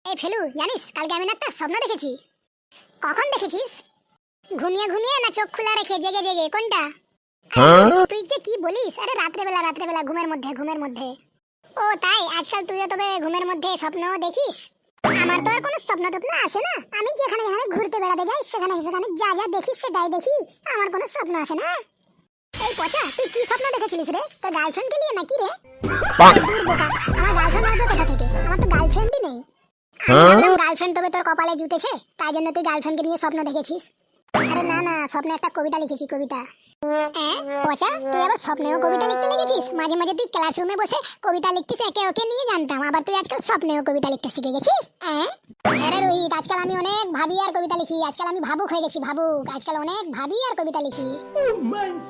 এই ফেলু, জানিস কালকে আমি না একটা স্বপ্ন দেখেছি। কখন দেখেছিস? ঘুমিয়ে ঘুমিয়ে না চোখ খোলা রেখে জেগে জেগে, কোনটা? তুই যে কি বলিস? আরে রাত্রেবেলা ঘুমের মধ্যে। ও তাই, আজকাল তুইও তবে ঘুমের মধ্যে স্বপ্ন দেখিস? আমার তো আর কোনো স্বপ্ন টপ্ন আসে না। আমি যেখানে যেখানে ঘুরতে বেড়াতে যাই সেখানে সেখানে যা যা দেখি সেটাই দেখি। আমার কোনো স্বপ্ন আসে না। এই পচা, তুই কি স্বপ্ন দেখেছিলিস রে? তোর গার্লফ্রেন্ডকে নিয়ে নাকি রে? দূর বোকা, আমার গার্লফ্রেন্ড আসবে কোথা থেকে? আমার তো গার্লফ্রেন্ডই নেই। গার্লফ্রেন্ড তবে তোর কপালে জুটেছে, তাই জন্য তুই গার্লফ্রেন্ডকে নিয়ে স্বপ্ন দেখেছিস। আরে না না, স্বপ্নে একটা কবিতা লিখেছি, কবিতা। পচা, তুই আবার স্বপ্নেও কবিতা লিখতে লেগেছিস? মাঝে মাঝে তুই ক্লাসরুমে বসে কবিতা লিখতিস, একে ওকে নিয়ে জানতাম, আবার তুই আজকাল স্বপ্নেও কবিতা লিখতে শিখে গেছিস। আরে রোহিত, আজকাল আমি অনেক ভাবি আর কবিতা লিখি। আজকাল আমি ভাবুক হয়ে গেছি, ভাবুক। আজকাল অনেক ভাবি আর কবিতা লিখি।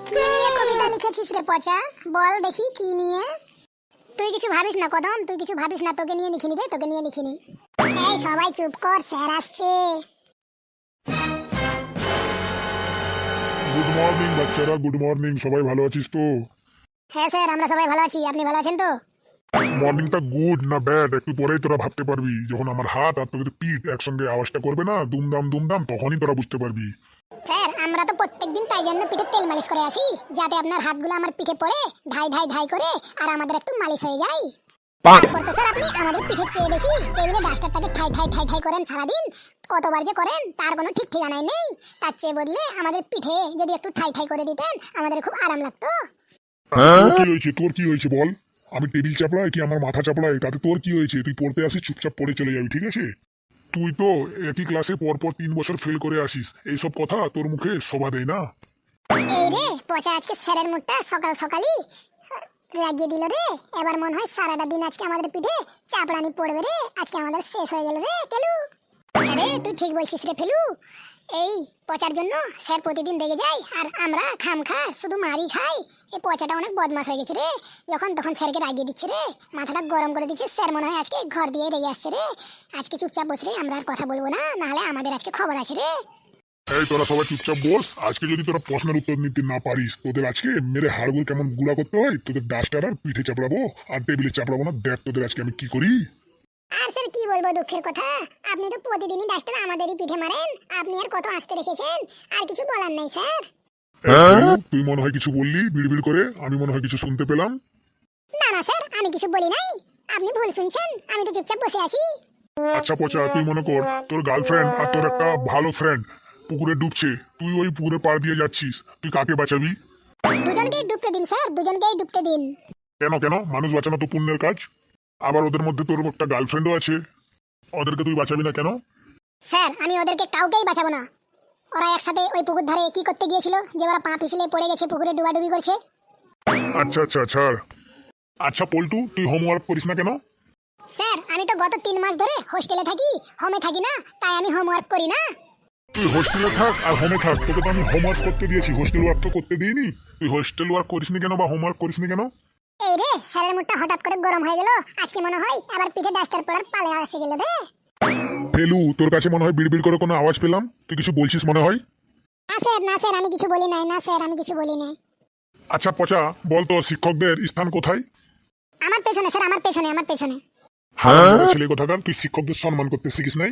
কি নিয়ে কবিতা লিখেছিস রে পচা? বল দেখি কি নিয়ে। তুই কিছু ভাবিস না কদম, তুই কিছু ভাবিস না, তোকে নিয়ে লিখিনি রে, তোকে নিয়ে লিখিনি। এই সবাই চুপ কর, স্যার আসছে। গুড মর্নিং বাচ্চারা, গুড মর্নিং। সবাই ভালো আছিস তো? হ্যাঁ স্যার, আমরা সবাই ভালো আছি। আপনি ভালো আছেন তো? মর্নিংটা গুড না ব্যাড একটু পরেই তোরা ভাবতে পারবি। যখন আমার হাত আর তোদের পিঠ একসঙ্গে আওয়াজটা করবে না, দুমদাম দুমদাম, তখনই তোরা বুঝতে পারবি। স্যার, আমরা তো প্রত্যেকদিন তাই জন্য পিঠে তেল মালিশ করে আসি, যাতে আপনার হাতগুলো আমার পিঠে পড়ে ধাই ধাই ধাই করে আর আমাদের একটু মালিশ হয়ে যায়। তারপর তো স্যার আপনি আমাদের পিঠের চেয়ে বেশি টেবিলে ডাস্টারটাকে ঠাই ঠাই ঠাই ঠাই করেন সারাদিন। কতবার যে করেন তার কোনো ঠিক ঠিকানাই নেই। তার চেয়ে বদলে আমাদের পিঠে যদি একটু ঠাই ঠাই করে দিতেন, আমাদের খুব আরাম লাগতো। তোর কি হয়েছে বল? আমি টেবিল চাপড়াই কি আমার মাথা চাপড়াই, তাতে তোর কি হয়েছে? তুই পড়তে আসিস, চুপচাপ পড়ে চলে যাবি, ঠিক আছে? তুই তো একই ক্লাসে পরপর 3 বছর ফেল করে আসিস, এইসব কথা তোর মুখে শোভা দেয় না। এই রে পচা, আজকে স্যারের মুখটা সকাল সকালই লাগিয়ে দিল রে। এবার মনে হয় সারাটা দিন আজকে আমাদের পিঠে চাপড়ানি পড়বে রে। আজকে আমাদের শেষ হয়ে গেল রে ফেলু। আরে তুই ঠিক বলছিস রে ফেলু। এই পচার জন্য স্যার প্রতিদিন রেগে যায়, আর আমরা খামখা শুধু মারি খাই। এই পচাটা অনেক বদমাশ হয়ে গেছে রে। যখন তখন স্যারকে রাগিয়ে দিচ্ছে রে, মাথাটা গরম করে দিচ্ছে। স্যার মনে হয় আজকে ঘর দিয়ে রেগে আসছে রে। আজকে চুপচাপ বসে রে, আমরা আর কথা বলবো না, নাহলে আমাদের আজকে খবর আছে রে। এই তোরা সবাই চুপচাপ বস। আজকে যদি তোরা প্রশ্নের উত্তর নিতে না পারিস, তোদের আজকে মেরে হাড়গুলো কেমন গুঁড়া করতে হয়, তোদের ডাস্টার আর পিঠে চাপড়াবো আর টেবিলে চাপড়াবো না। দেখ তোদের আজকে আমি কি করি। আর স্যার কি বলবো, দুঃখের কথা, আপনি তো প্রতিদিনই ডাস্টার আমাদেরই পিঠে মারেন। আপনি আর কত আসতে রেখেছেন, আর কিছু বলার নাই স্যার। তুই মনে হয় কিছু বললি বিড়বিড় করে, আমি মনে হয় কিছু শুনতে পেলাম। না না স্যার, আমি কিছু বলি নাই। আপনি ভুল শুনছেন, আমি তো চুপচাপ বসে আছি। আচ্ছা পচা, তুই মনে কর তোর গার্লফ্রেন্ড আর তোর একটা ভালো ফ্রেন্ড পুকুরে ডুবছে, তুই ওই পুকুরে পাড় দিয়ে যাচ্ছিস, তুই কাকে বাঁচাবি? দুজনকেই ডুবতে দিন স্যার, দুজনকেই ডুবতে দিন। কেন কেন? মানুষ বাঁচানো তো পুণ্যের কাজ। আবার ওদের মধ্যে তোর একটা গার্লফ্রেন্ডও আছে, ওদেরকে তুই বাঁচাবি না কেন? স্যার, আমি ওদেরকে কাউকেই বাঁচাবো না। ওরা একসাথে ওই পুকুর ধারে কি করতে গিয়েছিল যে ওরা পা পিছলে পড়ে গেছে, পুকুরে ডুবাডুবি করছে। আচ্ছা আচ্ছা ছাড়। আচ্ছা পল্টু, তুই হোমওয়ার্ক করিস না কেন? স্যার, আমি তো গত 3 মাস ধরে হোস্টেলে থাকি, হোমে থাকি না, তাই আমি হোমওয়ার্ক করি না। তুই হোস্টেলে থাক আর হোমে থাক, তোকে তো আমি হোমওয়ার্ক করতে দিয়েছি, হোস্টেল ওয়ার্ক তো করতে দিইনি। তুই হোস্টেল ওয়ার্ক করিসনি কেন বা হোমওয়ার্ক করিসনি কেন? এই রে, স্যারের মুখটা হঠাৎ করে গরম হয়ে গেল। আজকে মনে হয় আবার পিঠে ডাস্টার পড়ার পালে আসে গেল রে। ফেলু, তোর কাছে মনে হয় বিড়বিড় করে কোনো আওয়াজ পেলাম, তুই কিছু বলছিস মনে হয়। না স্যার, না স্যার, আমি কিছু বলি নাই। না স্যার, আমি কিছু বলি নাই। আচ্ছা পচা, বল তো শিক্ষকদের স্থান কোথায়? আমার পেছনে স্যার, আমার পেছনে, আমার পেছনে। ছেলে কোথাকার, তুই শিক্ষকদের সম্মান করতে শিখিস নাই?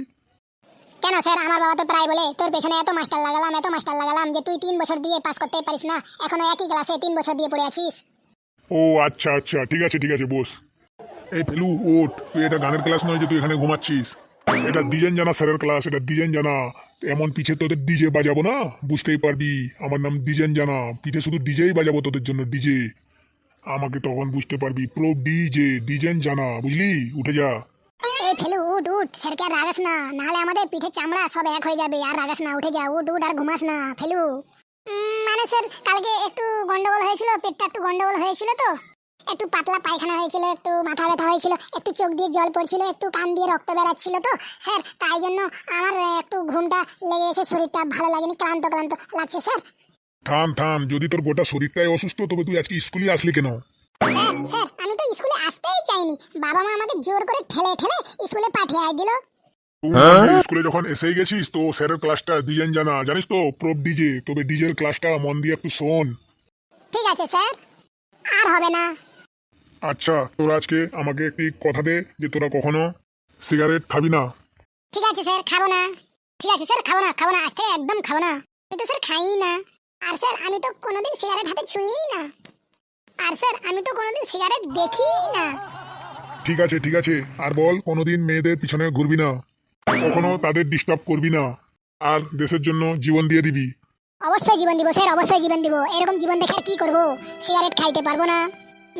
কেন স্যার, আমার বাবা তো প্রায় বলে তোর পেছনে এত মাস্টার লাগালাম, এত মাস্টার লাগালাম যে তুই 3 বছর দিয়ে পাস করতে পারিস না, এখনো একই ক্লাসে 3 বছর দিয়ে পড়ে আছিস। ও আচ্ছা আচ্ছা, ঠিক আছে ঠিক আছে, বস। এই ফেলু ওঠ, তুই এটা গানের ক্লাস নয় যে তুই এখানে ঘুমাচ্ছিস। এটা ডিজাইন জানা স্যারের ক্লাস, এটা ডিজাইন জানা। এমন পিছে তোদের ডিজে বাজাবো না, বুঝতেই পারবি। আমার নাম ডিজাইন জানা, পিঠে শুধু ডিজেই বাজাবো তোদের জন্য, ডিজে। আমাকে তখন বুঝতে পারবি, প্রো ডিজে, ডিজাইন জানা, বুঝলি? উঠে যা। এই ফেলু, উঠ উঠ, স্যারকে আর রাগাস না, নাহলে আমাদের পিঠে চামড়া সব এক হয়ে যাবে। আর রাগাস না, উঠে যা, উঠ উঠ, আর ঘুমাস না ফেলু। মানে স্যার, কালকে একটু গন্ডগোল হয়েছিল, পেটটা একটু গন্ডগোল হয়েছিল তো, একটু পাতলা পায়খানা হয়েছিল, একটু মাথা ব্যথা হয়েছিল, একটু চোখ দিয়ে জল পড়ছিল, একটু কান দিয়ে রক্ত বেরাচ্ছিল তো স্যার, তাই জন্য আমার একটু ঘুমটা লেগে গেছে, শরীরটা ভালো লাগেনি, ক্লান্ত ক্লান্ত লাগছে স্যার। থাম থাম, যদি তোর গোটা শরীরটাই অসুস্থ, তবে তুই আজকে স্কুলে আসলি কেন? স্যার, আমি তো স্কুলে আসতেই চাইনি, বাবা মা আমাকে জোর করে ঠেলে ঠেলে স্কুলে পাঠিয়ে দিল। তুই স্কুলে যখন এসেই গেছিস, তো স্যারের ক্লাসটা ডিজাইন জানা, জানিস তো, প্রোপ ডিজে, তবে ডিজের ক্লাসটা মন দিয়ে একটু শোন। ঠিক আছে স্যার, আর হবে না। আচ্ছা তোরা আজকে আমাকে একটি কথা দে যে তোরা কখনো সিগারেট খাবি না। ঠিক আছে স্যার, খাবো না। ঠিক আছে স্যার, খাবো না, খাবো না, আজ থেকে একদম খাবো না। আমি তো স্যার খাই না। আর স্যার আমি তো কোনোদিন সিগারেট হাতে ছুঁই না। আর স্যার আমি তো কোনোদিন সিগারেট দেখি না। ঠিক আছে ঠিক আছে, আর বল কোনোদিন মেয়েদের পিছনে ঘুরবি না, কখনো তাদের ডিস্টার্ব করবি না, আর দেশের জন্য জীবন দিয়ে দিবি। অবশ্যই জীবন দিব স্যার, অবশ্যই জীবন দিব। এরকম জীবন দেখে আর কি করবো? সিগারেট খাইতে পারবো না,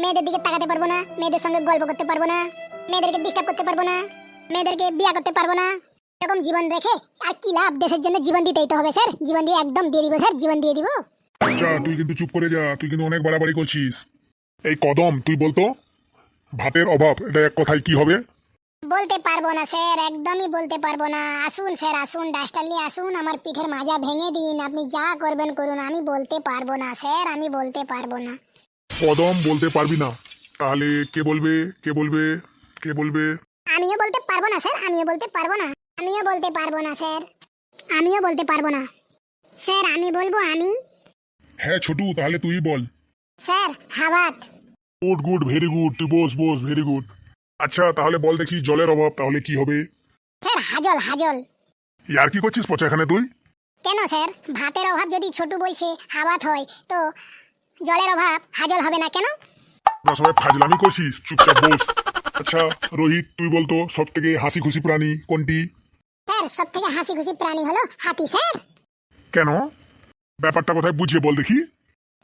মেয়েদের দিকে তাকাতে পারবো না, মেয়েদের সঙ্গে গল্প করতে পারবো না, মেয়েদেরকে ডিস্টার্ব করতে পারবো না, মেয়েদেরকে বিয়ে করতে পারবো না। এরকম জীবন রেখে আর কি লাভ? দেশের জন্য জীবন দিতেই তো হবে স্যার। জীবন দিয়ে একদম দিয়ে দিব স্যার, জীবন দিয়ে দিব। আচ্ছা তুই কিন্তু চুপ করে যা, তুই কিন্তু অনেক বাড়াবাড়ি করছিস। এই কদম, তুই বলতো ভাতের অভাব এটা এক কথায় কি হবে? বলতে পারবো না স্যার, একদমই বলতে পারবো না। আসুন স্যার, আসুন, ডাস্টার নিয়ে আসুন, আমার পিঠের মাজা ভেঙে দিন, আপনি যা করবেন করুন, আমি বলতে পারবো না স্যার, আমি বলতে পারবো না। কদম বলতে পারবি না, তাহলে কে বলবে? কে বলবে? কে বলবে? আমিও বলতে পারবো না স্যার, আমিও বলতে পারবো না, আমিও বলতে পারবো না স্যার, আমিও বলতে পারবো না স্যার। আমি বলবো আমি। হ্যাঁ ছোটু, তাহলে তুই বল। স্যার হাওয়াত। গুড গুড, ভেরি গুড, তুই বস বস, ভেরি গুড। আচ্ছা তাহলে বল দেখি, জলের অভাব তাহলে কি হবে? স্যার হাজল, হাজল। ইয়ার কি করছিস পচা এখানে তুই? কেন স্যার? ভাতের অভাব যদি ছোট বলছে হাওয়াত হয়, তো জলের অভাব হাজল হবে না কেন? তোরা সবাই ফাজলামি করছিস, চুপচাপ বস। আচ্ছা রোহিত, তুই বলতো সব থেকে হাসি খুশি প্রাণী কোনটি? স্যার সব থেকে হাসি খুশি প্রাণী হলো হাতি স্যার। কেন? ব্যাপারটা কোথায় বুঝিয়ে বল দেখি।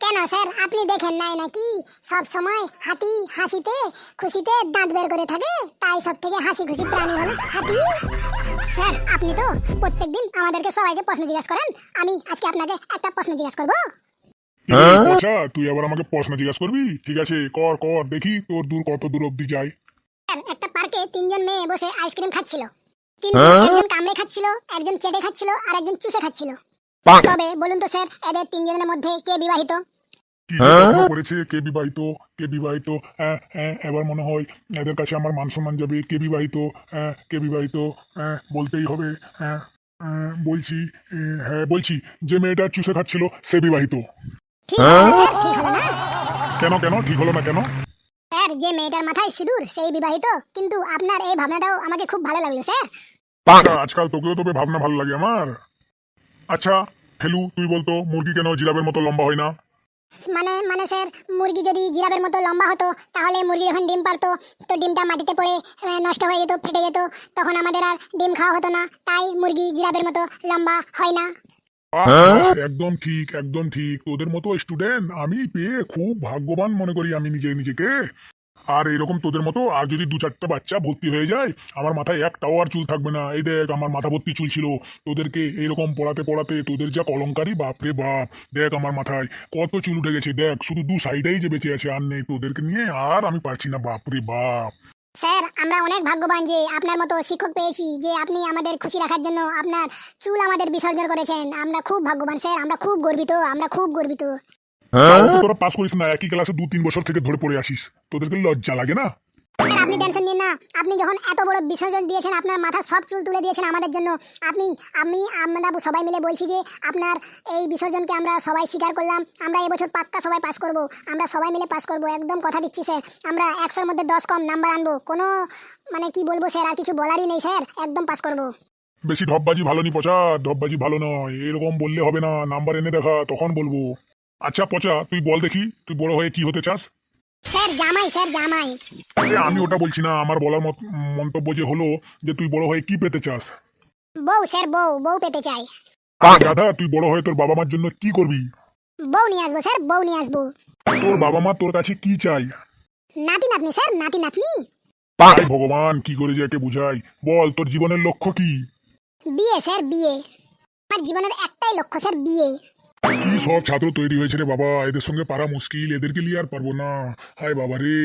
কেন স্যার, আপনি দেখেন নাই নাকি? সব সময় হাতি হাসিতে খুশিতে দাঁত বের করে থাকে, তাই সব থেকে হাসি খুশি প্রাণী হলো হাতি। স্যার আপনি তো প্রত্যেকদিন আমাদেরকে সবাইকে প্রশ্ন জিজ্ঞাসা করেন, আমি আজকে আপনাকে একটা প্রশ্ন জিজ্ঞাসা করবো। এই পচা, তুই আবার আমাকে প্রশ্ন জিজ্ঞাসা করবি? ঠিক আছে, কর কর দেখি তোর দূর কত দূর অব্দি যায়। স্যার একটা পার্কে তিনজন মেয়ে বসে আইসক্রিম খাচ্ছিল। একজন কামড়ে খাচ্ছিল, একজন চেটে খাচ্ছিল, আর একজন চুষে খাচ্ছিল। তবে বলুন তো স্যার, এদের তিনজনের মধ্যে কে বিবাহিত? কি যে প্রশ্ন করেছে, কে বিবাহিত? কে বিবাহিত? হ্যাঁ হ্যাঁ, এবার মনে হয় এদের কাছে আমার মান সম্মান যাবে। কে বিবাহিত? হ্যাঁ কে বিবাহিত? হ্যাঁ বলতেই হবে। হ্যাঁ বলছি, হ্যাঁ বলছি, যে মেয়েটা চুষে খাচ্ছিল সে বিবাহিত। ঠিক হলো স্যার, ঠিক হলো না? কেন কেন ঠিক হলো না কেন? স্যার যে মেয়েটার মাথায় সিঁদুর সেই বিবাহিত। কিন্তু আপনার এই ভাবনাটাও আমাকে খুব ভালো লাগলো স্যার। আচ্ছা, আজকাল তোকেও তবে ভাবনা ভালো লাগে আমার। আচ্ছা ফেলু, তুই বলতো মুরগি কেন জিরাফের মতো লম্বা হয় না? মানে মানে স্যার, মুরগি যদি জিরাফের মতো লম্বা হতো, তাহলে মুরগি যখন ডিম পারতো, তো ডিমটা মাটিতে পড়ে নষ্ট হয়ে যেত, ফেটে যেত, তখন আমাদের আর ডিম খাওয়া হতো না। তাই মুরগি জিরাফের মতো লম্বা হয় না। একদম ঠিক, একদম ঠিক। তোদের মতো স্টুডেন্ট আমি পেয়ে খুব ভাগ্যবান মনে করি আমি নিজেকে। আর এরকম তোদের মতো আর যদি দু চারটা বাচ্চা ভর্তি হয়ে যায়, আমার মাথায় একটাও আর চুল থাকবে না। এই দেখ, আমার মাথা ভর্তি চুল ছিল। তোদেরকে এইরকম পড়াতে পড়াতে তোদের যা কলঙ্কারি, বাপরে বাপ। দেখ আমার মাথায় কত চুল উঠে গেছে, দেখ শুধু দু সাইডেই যে বেঁচে আছে, আর নেই। তোদেরকে নিয়ে আর আমি পারছি না, বাপরে বাপ। স্যার আমরা অনেক ভাগ্যবান যে আপনার মতো শিক্ষক পেয়েছি, যে আপনি আমাদের খুশি রাখার জন্য আপনার চুল আমাদের বিসর্জন করেছেন। আমরা খুব ভাগ্যবান স্যার, আমরা খুব গর্বিত, আমরা খুব গর্বিত। তোরা পাস করিস না, একই ক্লাসে 2-3 বছর থেকে ধরে পড়ে আসিস, তোদেরকে লজ্জা লাগে না? স্যার আপনি টেনশন নিন না, আপনি যখন এত বড় বিসর্জন দিয়েছেন, আপনার মাথা সব চুল তুলে দিয়েছেন আমাদের জন্য। আমরা সবাই মিলে বলছি যে আপনার এই বিসর্জনকে আমরা সবাই স্বীকার করলাম। আমরা এবছর পাক্কা সবাই পাস করব, আমরা সবাই মিলে পাস করব, একদম কথা দিচ্ছি স্যার। আমরা 100-র মধ্যে 10 কম নাম্বার আনবো, কোনো মানে কি বলবো স্যার, আর কিছু বলারই নেই স্যার, একদম পাস করব। বেশি ঢপবাজি ভালো নি পচা, ঢপবাজি ভালো নয়। এরকম বললে হবে না, নাম্বার এনে দেখা, তখন বলবো। আচ্ছা পচা, তুই বল দেখি, তুই বড় হয়ে কি হতে চাস? স্যার জামাই, স্যার জামাই। আমি ওটা বলছি না, আমার বলার মন্তব্য যে হলো যে তুই বড় হয়ে কি পেতে চাস? বউ স্যার, বউ, বউ পেতে চাই। দাদা, তুই বড় হয়ে তোর বাবা মার জন্য কি করবি? বউ নিয়ে আসবো স্যার, বউ নিয়ে আসবো। তোর বাবা মা তোর কাছে কি চাই? নাতি নাতনি স্যার, নাতি নাতনি। হায় ভগবান, কি করে যে একে বুঝাই। বল তোর জীবনের লক্ষ্য কি? বিয়ে স্যার, বিয়ে। আমার জীবনের একটাই লক্ষ্য স্যার, বিয়ে। কি সব ছাত্র তৈরি হয়েছে রে বাবা, এদের সঙ্গে পারা মুশকিল, এদেরকে নিয়ে আর পারবো না। হায় বাবা রে,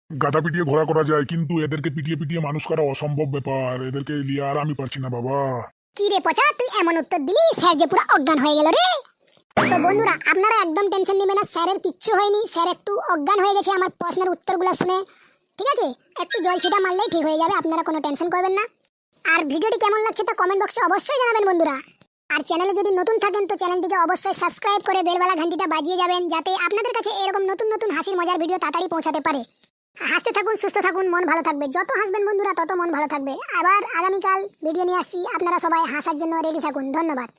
গাধা পিটিয়ে ঘোরা করা যায়, কিন্তু এদেরকে পিটিয়ে পিটিয়ে মানুষ করা অসম্ভব ব্যাপার। এদেরকে নিয়ে আর আমি পারছি না বাবা। কি রে পচা, তুই এমন উত্তর দিলি, স্যার যে পুরো অজ্ঞান হয়ে গেল রে। তো বন্ধুরা, আপনারা একদম টেনশন নেবেন না, স্যারের কিচ্ছু হয়নি। স্যার একটু অজ্ঞান হয়ে গেছে আমার প্রশ্নের উত্তরগুলো শুনে, ঠিক আছে? একটু জল ছিটা মারলেই ঠিক হয়ে যাবে, আপনারা কোনো টেনশন করবেন না। আর ভিডিওটি কেমন লাগছে তা কমেন্ট বক্সে অবশ্যই জানাবেন বন্ধুরা। আর চ্যানেলে যদি নতুন থাকেন তো চ্যানেলটিকে অবশ্যই সাবস্ক্রাইব করে বেলবালা ঘন্টিটা বাজিয়ে যাবেন, যাতে আপনাদের কাছে এরকম নতুন নতুন হাসির মজার ভিডিও তাড়াতাড়ি পৌঁছাতে পারে। হাসতে থাকুন, সুস্থ থাকুন, মন ভালো থাকবে। যত হাসবেন বন্ধুরা তত মন ভালো থাকবে। আবার আগামীকাল ভিডিও নিয়ে আসছি, আপনারা সবাই হাসার জন্য রেডি থাকুন। ধন্যবাদ।